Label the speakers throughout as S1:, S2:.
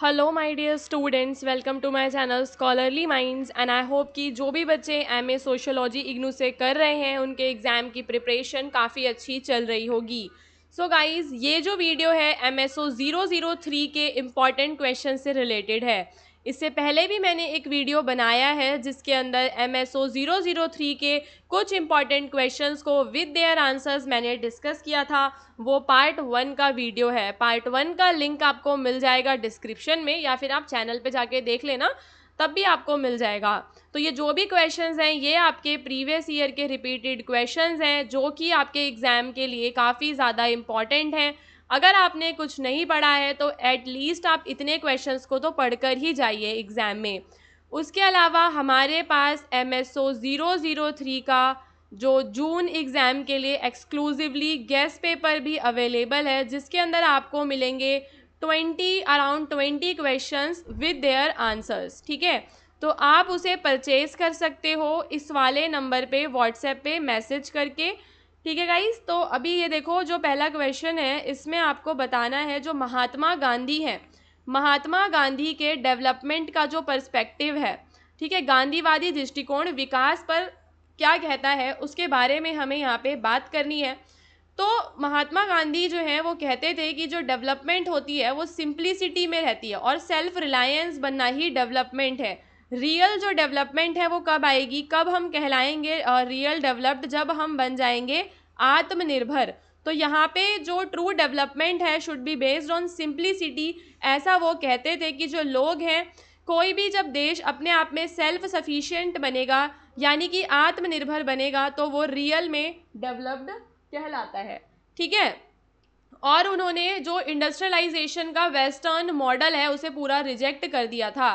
S1: Hello my dear students, welcome to my channel scholarly minds and I hope कि जो भी बच्चे MA sociology IGNOU से कर रहे हैं उनके एग्ज़ाम की प्रिपरेशन काफ़ी अच्छी चल रही होगी। सो गाइस, ये जो वीडियो है एमएसओ 003 के इम्पॉर्टेंट क्वेश्चन से रिलेटेड है। इससे पहले भी मैंने एक वीडियो बनाया है जिसके अंदर एमएसओ 003 के कुछ इम्पॉर्टेंट क्वेश्चंस को विद देयर आंसर्स मैंने डिस्कस किया था। वो पार्ट 1 का वीडियो है। पार्ट 1 का लिंक आपको मिल जाएगा डिस्क्रिप्शन में, या फिर आप चैनल पे जाके देख लेना, तब भी आपको मिल जाएगा। तो ये जो भी क्वेश्चंस हैं ये आपके प्रीवियस ईयर के रिपीटेड क्वेश्चंस हैं जो कि आपके एग्ज़ाम के लिए काफ़ी ज़्यादा इम्पॉर्टेंट हैं। अगर आपने कुछ नहीं पढ़ा है तो एटलीस्ट आप इतने क्वेश्चंस को तो पढ़कर ही जाइए एग्ज़ाम में। उसके अलावा हमारे पास एमएसओ 003 का जो जून एग्ज़ाम के लिए एक्सक्लूसिवली गेस्ट पेपर भी अवेलेबल है, जिसके अंदर आपको मिलेंगे around 20 questions with their answers. ठीक है, तो आप उसे परचेज कर सकते हो इस वाले नंबर पे व्हाट्सएप पे मैसेज करके। ठीक है गाइस, तो अभी ये देखो, जो पहला क्वेश्चन है इसमें आपको बताना है जो महात्मा गांधी हैं, महात्मा गांधी के डेवलपमेंट का जो पर्सपेक्टिव है, ठीक है, गांधीवादी दृष्टिकोण विकास पर क्या कहता है, उसके बारे में हमें यहाँ पे बात करनी है। तो महात्मा गांधी जो है वो कहते थे कि जो डेवलपमेंट होती है वो सिंप्लिसिटी में रहती है और सेल्फ रिलायंस बनना ही डेवलपमेंट है। रियल जो डेवलपमेंट है वो कब आएगी, कब हम कहलाएंगे रियल डेवलप्ड, जब हम बन जाएंगे आत्मनिर्भर। तो यहाँ पे जो ट्रू डेवलपमेंट है should be based on simplicity. ऐसा वो कहते थे कि जो लोग हैं, कोई भी जब देश अपने आप में सेल्फ सफिशिएंट बनेगा यानी कि आत्मनिर्भर बनेगा तो वो रियल में डेवलप्ड कहलाता है। ठीक है, और उन्होंने जो इंडस्ट्रियलाइजेशन का वेस्टर्न मॉडल है उसे पूरा रिजेक्ट कर दिया था।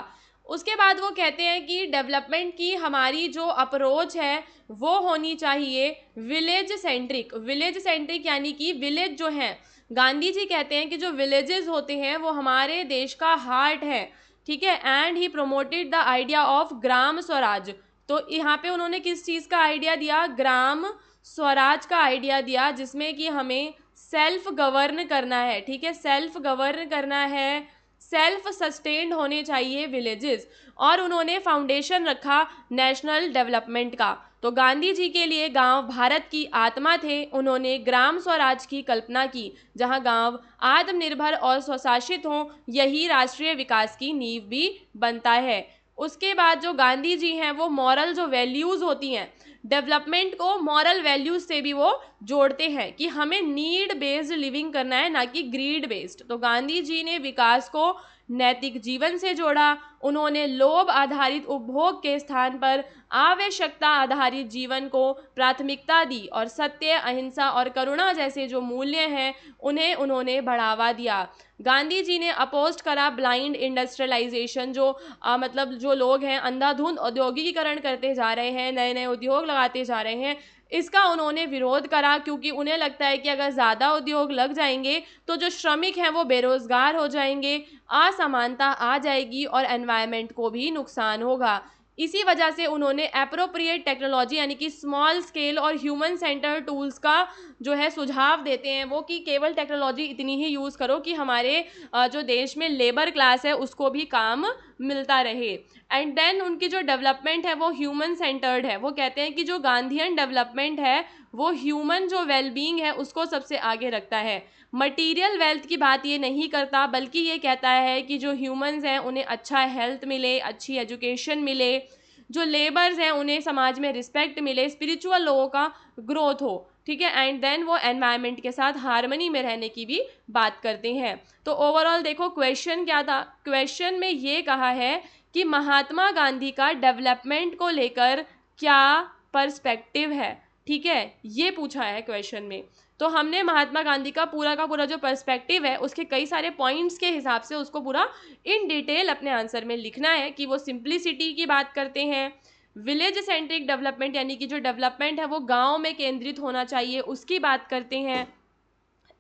S1: उसके बाद वो कहते हैं कि डेवलपमेंट की हमारी जो अप्रोच है वो होनी चाहिए विलेज सेंट्रिक। विलेज सेंट्रिक यानी कि विलेज जो है, गांधी जी कहते हैं कि जो विलेजेस होते हैं वो हमारे देश का हार्ट है। ठीक है, and he promoted the idea of Gram Swaraj. तो यहाँ पे उन्होंने किस चीज़ का आइडिया दिया, ग्राम स्वराज का आइडिया दिया, जिसमें कि हमें सेल्फ गवर्न करना है। ठीक है, सेल्फ गवर्न करना है, सेल्फ सस्टेन्ड होने चाहिए विलेजेस। और उन्होंने फाउंडेशन रखा नेशनल डेवलपमेंट का। तो गांधी जी के लिए गांव भारत की आत्मा थे। उन्होंने ग्राम स्वराज की कल्पना की, जहां गांव आत्मनिर्भर और स्वशासित हों, यही राष्ट्रीय विकास की नींव भी बनता है। उसके बाद जो गांधी जी हैं वो मॉरल जो वैल्यूज़ होती हैं, डेवलपमेंट को मॉरल वैल्यूज से भी वो जोड़ते हैं कि हमें नीड बेस्ड लिविंग करना है, ना कि ग्रीड बेस्ड। तो गांधी जी ने विकास को नैतिक जीवन से जोड़ा। उन्होंने लोभ आधारित उपभोग के स्थान पर आवश्यकता आधारित जीवन को प्राथमिकता दी और सत्य, अहिंसा और करुणा जैसे जो मूल्य हैं उन्हें उन्होंने बढ़ावा दिया। गांधी जी ने अपोस्ट करा ब्लाइंड इंडस्ट्रियलाइजेशन, जो मतलब जो लोग हैं अंधाधुंध औद्योगिकीकरण करते जा रहे हैं, नए नए उद्योग लगाते जा रहे हैं, इसका उन्होंने विरोध करा, क्योंकि उन्हें लगता है कि अगर ज़्यादा उद्योग लग जाएंगे तो जो श्रमिक हैं वो बेरोजगार हो जाएंगे, असमानता आ जाएगी और एनवायरनमेंट को भी नुकसान होगा। इसी वजह से उन्होंने एप्रोप्रिएट टेक्नोलॉजी यानी कि स्मॉल स्केल और ह्यूमन सेंटर टूल्स का जो है सुझाव देते हैं वो, कि केवल टेक्नोलॉजी इतनी ही यूज़ करो कि हमारे जो देश में लेबर क्लास है उसको भी काम मिलता रहे। एंड देन उनकी जो डेवलपमेंट है वो ह्यूमन सेंटर्ड है। वो कहते हैं कि जो गांधीयन डेवलपमेंट है वो ह्यूमन जो वेलबींग है उसको सबसे आगे रखता है। मटीरियल वेल्थ की बात ये नहीं करता, बल्कि ये कहता है कि जो ह्यूमंस हैं उन्हें अच्छा हेल्थ मिले, अच्छी एजुकेशन मिले, जो लेबर्स हैं उन्हें समाज में रिस्पेक्ट मिले, स्पिरिचुअल लोगों का ग्रोथ हो। ठीक है, एंड देन वो एनवायरनमेंट के साथ हार्मनी में रहने की भी बात करते हैं। तो ओवरऑल देखो क्वेश्चन क्या था, क्वेश्चन में ये कहा है कि महात्मा गांधी का डेवलपमेंट को लेकर क्या पर्सपेक्टिव है। ठीक है, ये पूछा है क्वेश्चन में। तो हमने महात्मा गांधी का पूरा जो पर्सपेक्टिव है उसके कई सारे पॉइंट्स के हिसाब से उसको पूरा इन डिटेल अपने आंसर में लिखना है, कि वो सिंप्लिसिटी की बात करते हैं, विलेज सेंट्रिक डेवलपमेंट यानी कि जो डेवलपमेंट है वो गांव में केंद्रित होना चाहिए उसकी बात करते हैं,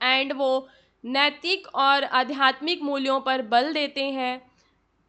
S1: एंड वो नैतिक और आध्यात्मिक मूल्यों पर बल देते हैं।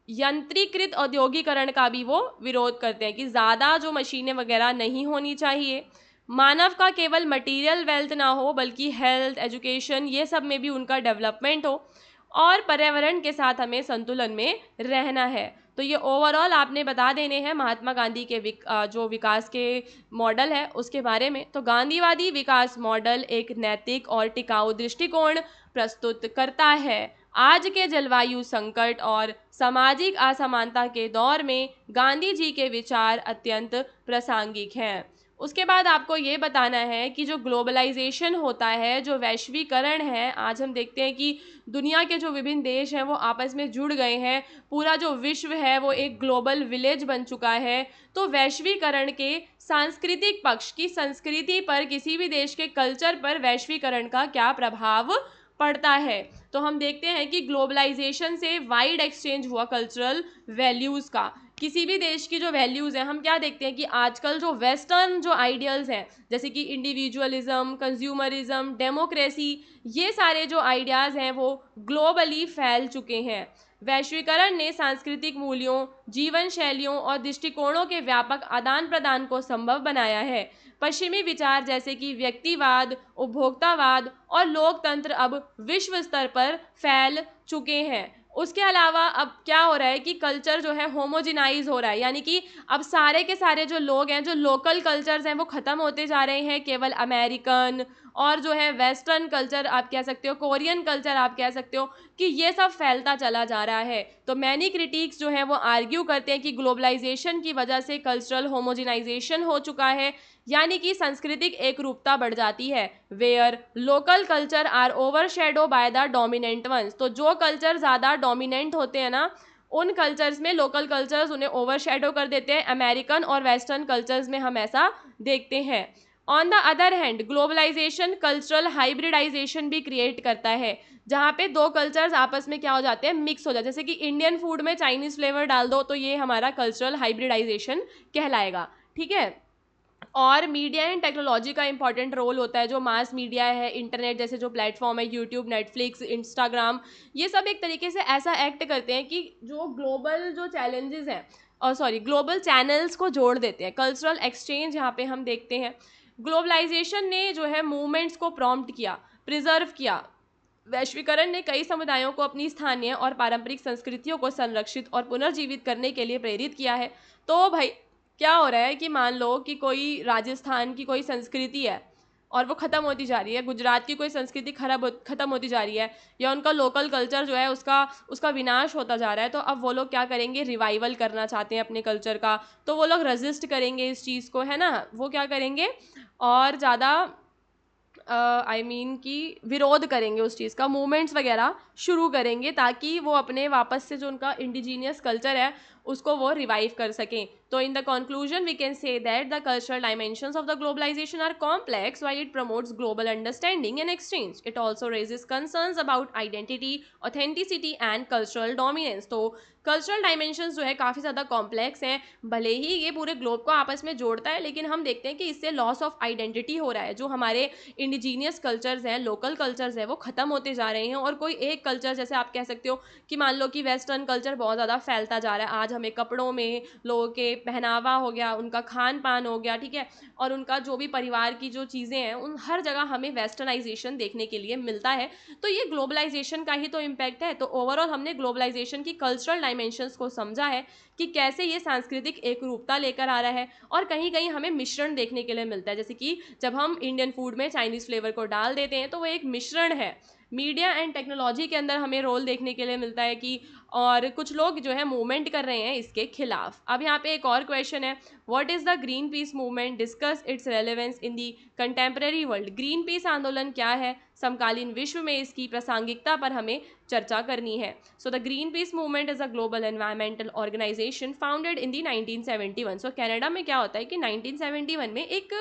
S1: यंत्रीकृत औद्योगिकरण का भी वो विरोध करते हैं कि ज़्यादा जो मशीनें वगैरह नहीं होनी चाहिए। मानव का केवल मटेरियल वेल्थ ना हो बल्कि हेल्थ, एजुकेशन, ये सब में भी उनका डेवलपमेंट हो। और पर्यावरण के साथ हमें संतुलन में रहना है। तो ये ओवरऑल आपने बता देने हैं महात्मा गांधी के जो विकास के मॉडल है उसके बारे में। तो गांधीवादी विकास मॉडल एक नैतिक और टिकाऊ दृष्टिकोण प्रस्तुत करता है। आज के जलवायु संकट और सामाजिक असमानता के दौर में गांधी जी के विचार अत्यंत प्रासंगिक हैं। उसके बाद आपको ये बताना है कि जो ग्लोबलाइजेशन होता है, जो वैश्वीकरण है, आज हम देखते हैं कि दुनिया के जो विभिन्न देश हैं वो आपस में जुड़ गए हैं, पूरा जो विश्व है वो एक ग्लोबल विलेज बन चुका है। तो वैश्वीकरण के सांस्कृतिक पक्ष की संस्कृति पर, किसी भी देश के कल्चर पर वैश्वीकरण का क्या प्रभाव पड़ता है। तो हम देखते हैं कि ग्लोबलाइजेशन से वाइड एक्सचेंज हुआ कल्चरल वैल्यूज़ का। किसी भी देश की जो वैल्यूज़ हैं, हम क्या देखते हैं कि आजकल जो वेस्टर्न जो आइडियल्स हैं, जैसे कि इंडिविजुअलिज्म, कंज्यूमरिज्म, डेमोक्रेसी, ये सारे जो आइडियाज़ हैं वो ग्लोबली फैल चुके हैं। वैश्वीकरण ने सांस्कृतिक मूल्यों, जीवन शैलियों और दृष्टिकोणों के व्यापक आदान प्रदान को संभव बनाया है। पश्चिमी विचार जैसे कि व्यक्तिवाद, उपभोक्तावाद और लोकतंत्र अब विश्व स्तर पर फैल चुके हैं। उसके अलावा अब क्या हो रहा है कि कल्चर जो है होमोजिनाइज हो रहा है, यानी कि अब सारे के सारे जो लोग हैं, जो लोकल कल्चर्स हैं वो ख़त्म होते जा रहे हैं। केवल अमेरिकन और जो है वेस्टर्न कल्चर आप कह सकते हो, कोरियन कल्चर आप कह सकते हो, कि ये सब फैलता चला जा रहा है। तो मैनी क्रिटिक्स जो है वो आर्ग्यू करते हैं कि ग्लोबलाइजेशन की वजह से कल्चरल होमोजिनाइजेशन हो चुका है, यानी कि सांस्कृतिक एक रूपता बढ़ जाती है। Where local culture are overshadow by the dominant ones. तो जो कल्चर ज़्यादा डोमिनेंट होते हैं ना, उन कल्चर्स में लोकल कल्चर्स उन्हें ओवरशैडो कर देते हैं। अमेरिकन और वेस्टर्न कल्चर्स में हम ऐसा देखते हैं। On the other hand globalization cultural hybridization भी क्रिएट करता है, जहाँ पे दो कल्चर्स आपस में क्या हो जाते हैं, मिक्स हो जाते हैं। जैसे कि इंडियन फूड में चाइनीज़ फ्लेवर डाल दो तो ये हमारा कल्चरल हाइब्रिडाइजेशन कहलाएगा। ठीक है। और मीडिया एंड टेक्नोलॉजी का इंपॉर्टेंट रोल होता है। जो मास मीडिया है, इंटरनेट जैसे जो प्लेटफॉर्म है, यूट्यूब, नेटफ्लिक्स, इंस्टाग्राम, ये सब एक तरीके से ऐसा एक्ट करते हैं कि जो ग्लोबल जो चैलेंजेस हैं, और ग्लोबल चैनल्स को जोड़ देते हैं। कल्चरल एक्सचेंज यहाँ पे हम देखते हैं। ग्लोबलाइजेशन ने जो है मूवमेंट्स को प्रॉम्प्ट किया, प्रिजर्व किया। वैश्वीकरण ने कई समुदायों को अपनी स्थानीय और पारंपरिक संस्कृतियों को संरक्षित और पुनर्जीवित करने के लिए प्रेरित किया है। तो भाई क्या हो रहा है कि मान लो कि कोई राजस्थान की कोई संस्कृति है और वो ख़त्म होती जा रही है, गुजरात की कोई संस्कृति ख़त्म होती जा रही है, या उनका लोकल कल्चर जो है उसका विनाश होता जा रहा है। तो अब वो लोग क्या करेंगे, रिवाइवल करना चाहते हैं अपने कल्चर का, तो वो लोग रेजिस्ट करेंगे इस चीज़ को, है ना। वो क्या करेंगे और ज़्यादा कि विरोध करेंगे उस चीज़ का, मूवमेंट्स वगैरह शुरू करेंगे, ताकि वो अपने वापस से जो उनका इंडिजीनियस कल्चर है उसको वो रिवाइव कर सकें। तो in the conclusion we can say that the cultural dimensions of the globalization are complex while it promotes global understanding and exchange. It also raises concerns about identity, authenticity and cultural dominance. तो cultural dimensions जो है काफ़ी ज़्यादा complex हैं। भले ही ये पूरे globe को आपस में जोड़ता है, लेकिन हम देखते हैं कि इससे लॉस ऑफ आइडेंटिटी हो रहा है। जो हमारे इंडिजीनियस कल्चर्स हैं, लोकल कल्चर्स हैं, वो ख़त्म होते जा रहे हैं। और कोई एक कल्चर, जैसे आप कह सकते हो कि मान लो कि वेस्टर्न कल्चर बहुत ज़्यादा फैलता जा रहा है। आज हमें कपड़ों में, लोगों के पहनावा हो गया, उनका खान पान हो गया, ठीक है, और उनका जो भी परिवार की जो चीज़ें हैं, उन हर जगह हमें वेस्टर्नाइजेशन देखने के लिए मिलता है। तो ये ग्लोबलाइजेशन का ही तो इम्पैक्ट है। तो ओवरऑल हमने ग्लोबलाइजेशन की कल्चरल डायमेंशंस को समझा है कि कैसे ये सांस्कृतिक एकरूपता लेकर आ रहा है, और कहीं कहीं हमें मिश्रण देखने के लिए मिलता है। जैसे कि जब हम इंडियन फूड में चाइनीज़ फ्लेवर को डाल देते हैं तो वो एक मिश्रण है। मीडिया एंड टेक्नोलॉजी के अंदर हमें रोल देखने के लिए मिलता है कि, और कुछ लोग जो है मूवमेंट कर रहे हैं इसके खिलाफ। अब यहाँ पे एक और क्वेश्चन है, what is the green peas movement, discuss it's relevance in the contemporary world. Green peas आंदोलन क्या है, समकालीन विश्व में इसकी प्रासंगिकता पर हमें चर्चा करनी है। So the green peas movement is a global environmental organization founded in the 1971। So Canada में क्या होता है कि 1971 में एक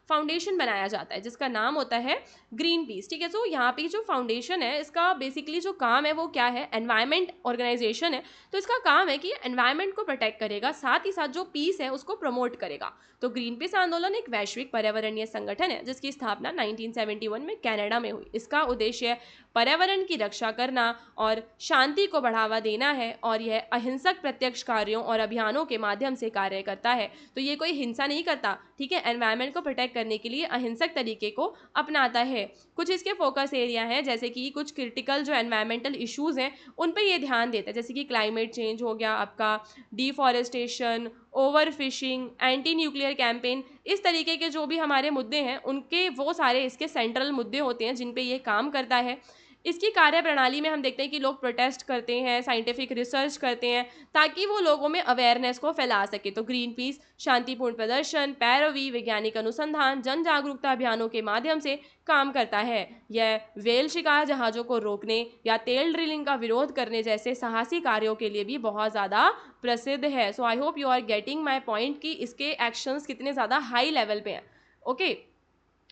S1: फाउंडेशन बनाया जाता है जिसका नाम होता है ग्रीन पीस। ठीक है, सो यहाँ पे जो फाउंडेशन है इसका बेसिकली जो काम है वो क्या है, एनवायरमेंट ऑर्गेनाइजेशन है। तो इसका काम है कि एनवायरमेंट को प्रोटेक्ट करेगा, साथ ही साथ जो पीस है उसको प्रमोट करेगा। तो ग्रीन पीस आंदोलन एक वैश्विक पर्यावरणीय संगठन है जिसकी स्थापना 1971 में कनाडा में हुई। इसका उद्देश्य पर्यावरण की रक्षा करना और शांति को बढ़ावा देना है, और यह अहिंसक प्रत्यक्ष कार्यों और अभियानों के माध्यम से कार्य करता है। तो ये कोई हिंसा नहीं करता, ठीक है, एनवायरनमेंट को प्रोटेक्ट करने के लिए अहिंसक तरीके को अपनाता है। कुछ इसके फोकस एरिया हैं, जैसे कि कुछ क्रिटिकल जो एनवायरमेंटल इश्यूज हैं उन पे ये ध्यान देता है, जैसे कि क्लाइमेट चेंज हो गया आपका, deforestation, over fishing, anti nuclear campaign, इस तरीके के जो भी हमारे मुद्दे हैं उनके वो सारे इसके सेंट्रल मुद्दे होते हैं जिन पे ये काम करता है। इसकी कार्यप्रणाली में हम देखते हैं कि लोग प्रोटेस्ट करते हैं, साइंटिफिक रिसर्च करते हैं, ताकि वो लोगों में अवेयरनेस को फैला सके। तो ग्रीन पीस शांतिपूर्ण प्रदर्शन, पैरवी, वैज्ञानिक अनुसंधान, जन जागरूकता अभियानों के माध्यम से काम करता है। यह व्हेल शिकार जहाज़ों को रोकने या तेल ड्रिलिंग का विरोध करने जैसे साहसी कार्यों के लिए भी बहुत ज़्यादा प्रसिद्ध है। So I hope you are getting my point कि इसके एक्शंस कितने ज़्यादा हाई लेवल पे हैं। ओके,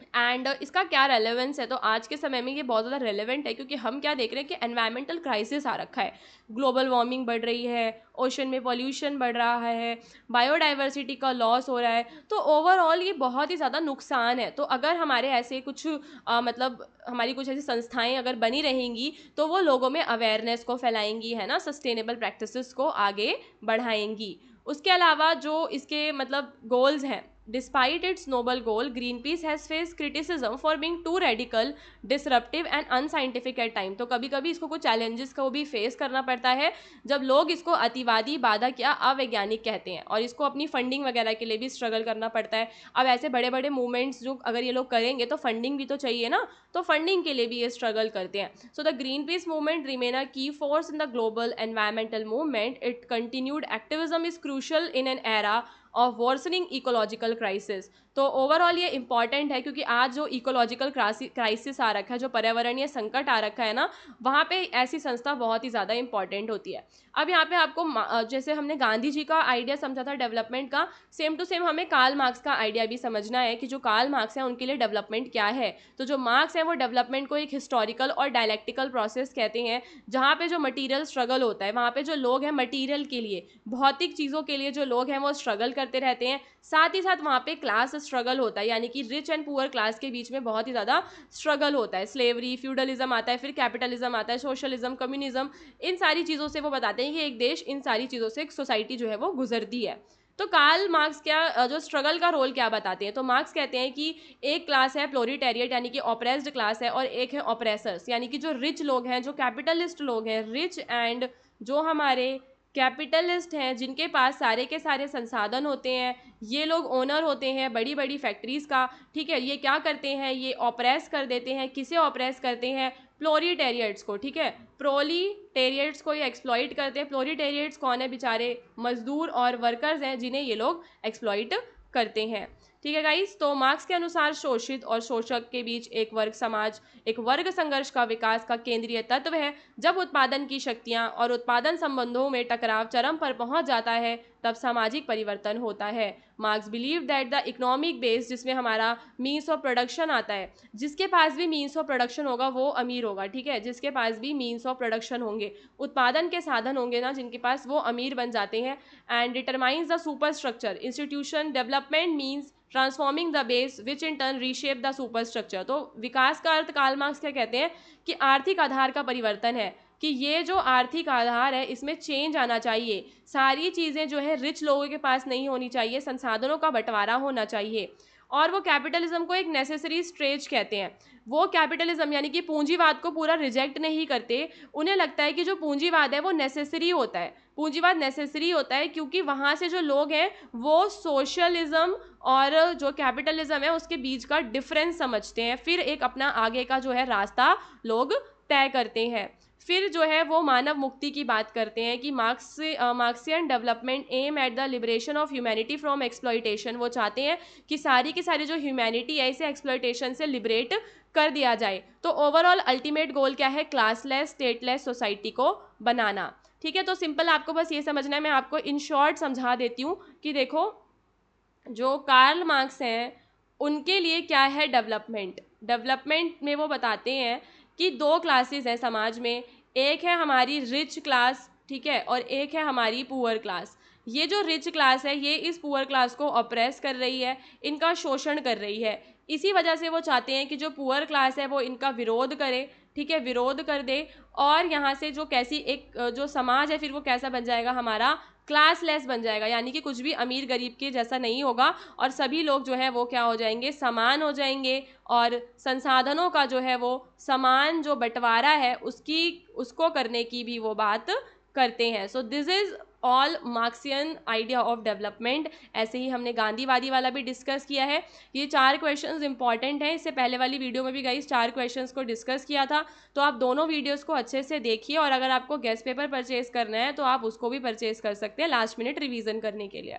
S1: एंड इसका क्या रेलेवेंस है, तो आज के समय में ये बहुत ज़्यादा रेलेवेंट है, क्योंकि हम क्या देख रहे हैं कि एनवायरमेंटल क्राइसिस आ रखा है, ग्लोबल वार्मिंग बढ़ रही है, ओशन में पॉल्यूशन बढ़ रहा है, बायोडाइवर्सिटी का लॉस हो रहा है। तो ओवरऑल ये बहुत ही ज़्यादा नुकसान है। तो अगर हमारे ऐसे कुछ मतलब हमारी कुछ ऐसी संस्थाएं अगर बनी रहेंगी तो वो लोगों में अवेयरनेस को फैलाएंगी, है ना, सस्टेनेबल प्रैक्टिसेस को आगे बढ़ाएंगी। उसके अलावा जो इसके मतलब गोल्स हैं, despite its noble goal, Greenpeace has face criticism for being too radical, disruptive and unscientific at time. तो कभी कभी इसको कुछ चैलेंजेस को भी फेस करना पड़ता है, जब लोग इसको अतिवादी, बाधक या अवैज्ञानिक कहते हैं, और इसको अपनी फंडिंग वगैरह के लिए भी स्ट्रगल करना पड़ता है। अब ऐसे बड़े बड़े मूवमेंट्स जो अगर ये लोग करेंगे तो फंडिंग भी तो चाहिए ना, तो फंडिंग के लिए भी ये स्ट्रगल करते हैं। So the green peas movement remain a key force in the global environmental movement. It continued activism is crucial in an era of worsening ecological crisis. तो ओवरऑल ये इंपॉर्टेंट है, क्योंकि आज जो इकोलॉजिकल क्राइसिस आ रखा है, जो पर्यावरणीय संकट आ रखा है ना, वहाँ पे ऐसी संस्था बहुत ही ज़्यादा इंपॉर्टेंट होती है। अब यहाँ पे आपको जैसे हमने गांधी जी का आइडिया समझा था डेवलपमेंट का, सेम टू सेम हमें कार्ल मार्क्स का आइडिया भी समझना है कि जो कार्ल मार्क्स हैं उनके लिए डेवलपमेंट क्या है। तो जो मार्क्स हैं वो डेवलपमेंट को एक हिस्टोरिकल और डायलेक्टिकल प्रोसेस कहते हैं, जहाँ पे जो मटीरियल स्ट्रगल होता है, वहाँ पे जो लोग हैं मटीरियल के लिए, भौतिक चीज़ों के लिए जो लोग हैं वो स्ट्रगल करते रहते हैं। साथ ही साथ वहाँ पे क्लास स्ट्रगल होता है, यानी कि रिच एंड पुअर क्लास के बीच में बहुत ही ज़्यादा स्ट्रगल होता है। स्लेवरी, फ्यूडलिज्म आता है, फिर कैपिटलिज्म आता है, सोशलिज्म, कम्युनिज्म, इन सारी चीज़ों से वो बताते हैं कि एक देश इन सारी चीज़ों से एक सोसाइटी जो है वो गुजरती है। तो कार्ल मार्क्स क्या जो स्ट्रगल का रोल क्या बताते हैं, तो मार्क्स कहते हैं कि एक क्लास है प्लोरिटेरिएट, यानी कि ऑप्रेस्ड क्लास है, और एक है ऑप्रेसर्स, यानी कि जो रिच लोग हैं, जो कैपिटलिस्ट लोग हैं, रिच एंड जो हमारे कैपिटलिस्ट हैं, जिनके पास सारे के सारे संसाधन होते हैं, ये लोग ओनर होते हैं बड़ी बड़ी फैक्ट्रीज़ का, ठीक है। ये क्या करते हैं, ये ऑप्रेस कर देते हैं, किसे ऑप्रेस करते हैं, प्लोरिटेरिएट्स को, ठीक है, प्रोलिटेरिएट्स को ये एक्सप्लॉइट करते हैं। प्लोरिटेरिएट्स कौन है, बेचारे मजदूर और वर्कर्स हैं जिन्हें ये लोग एक्सप्लॉइट करते हैं, ठीक है गाइस। तो मार्क्स के अनुसार शोषित और शोषक के बीच एक वर्ग समाज, एक वर्ग संघर्ष का विकास का केंद्रीय तत्व है। जब उत्पादन की शक्तियां और उत्पादन संबंधों में टकराव चरम पर पहुंच जाता है, तब सामाजिक परिवर्तन होता है। Marks believe that the economic base, जिसमें हमारा मीन्स ऑफ प्रोडक्शन आता है, जिसके पास भी मीन्स ऑफ प्रोडक्शन होगा वो अमीर होगा, ठीक है, जिसके पास भी मीन्स ऑफ प्रोडक्शन होंगे, उत्पादन के साधन होंगे ना जिनके पास, वो अमीर बन जाते हैं। And determines the super structure institution development means transforming the base which in turn reshape the super structure. तो विकास का अर्थ कार्ल मार्क्स क्या कहते हैं कि आर्थिक आधार का परिवर्तन है, कि ये जो आर्थिक आधार है इसमें चेंज आना चाहिए, सारी चीज़ें जो है रिच लोगों के पास नहीं होनी चाहिए, संसाधनों का बंटवारा होना चाहिए। और वो कैपिटलिज्म को एक नेसेसरी स्टेज कहते हैं। वो कैपिटलिज्म यानी कि पूंजीवाद को पूरा रिजेक्ट नहीं करते, उन्हें लगता है कि जो पूंजीवाद है वो नेसेसरी होता है, पूंजीवाद नेसेसरी होता है, क्योंकि वहाँ से जो लोग हैं वो सोशलिज्म और जो कैपिटलिज्म है उसके बीच का डिफरेंस समझते हैं, फिर एक अपना आगे का जो है रास्ता लोग तय करते हैं। फिर जो है वो मानव मुक्ति की बात करते हैं कि Marxian development aim at the liberation of humanity from exploitation. वो चाहते हैं कि सारी की सारी जो ह्यूमैनिटी है इसे एक्सप्लॉइटेशन से लिबरेट कर दिया जाए। तो ओवरऑल अल्टीमेट गोल क्या है, क्लासलेस स्टेटलेस सोसाइटी को बनाना, ठीक है। तो सिंपल आपको बस ये समझना है, मैं आपको इन शॉर्ट समझा देती हूँ कि देखो जो कार्ल मार्क्स हैं उनके लिए क्या है डेवलपमेंट। डेवलपमेंट में वो बताते हैं कि दो क्लासेस हैं समाज में, एक है हमारी रिच क्लास, ठीक है, और एक है हमारी पुअर क्लास। ये जो रिच क्लास है ये इस पुअर क्लास को ऑप्रेस कर रही है, इनका शोषण कर रही है। इसी वजह से वो चाहते हैं कि जो पुअर क्लास है वो इनका विरोध करे, ठीक है, विरोध कर दे, और यहाँ से जो कैसी एक जो समाज है फिर वो कैसा बन जाएगा हमारा, क्लासलेस बन जाएगा, यानी कि कुछ भी अमीर गरीब के जैसा नहीं होगा, और सभी लोग जो है वो क्या हो जाएंगे, समान हो जाएंगे, और संसाधनों का जो है वो समान जो बंटवारा है उसको करने की भी वो बात करते हैं। So this is all Marxian idea of development. ऐसे ही हमने गांधीवादी वाला भी डिस्कस किया है। ये 4 क्वेश्चंस इंपॉर्टेंट हैं, इससे पहले वाली वीडियो में भी गाइस 4 क्वेश्चंस को डिस्कस किया था, तो आप दोनों वीडियोस को अच्छे से देखिए, और अगर आपको गेस्ट पेपर परचेज करना है तो आप उसको भी परचेज कर सकते हैं लास्ट मिनट रिवीजन करने के लिए।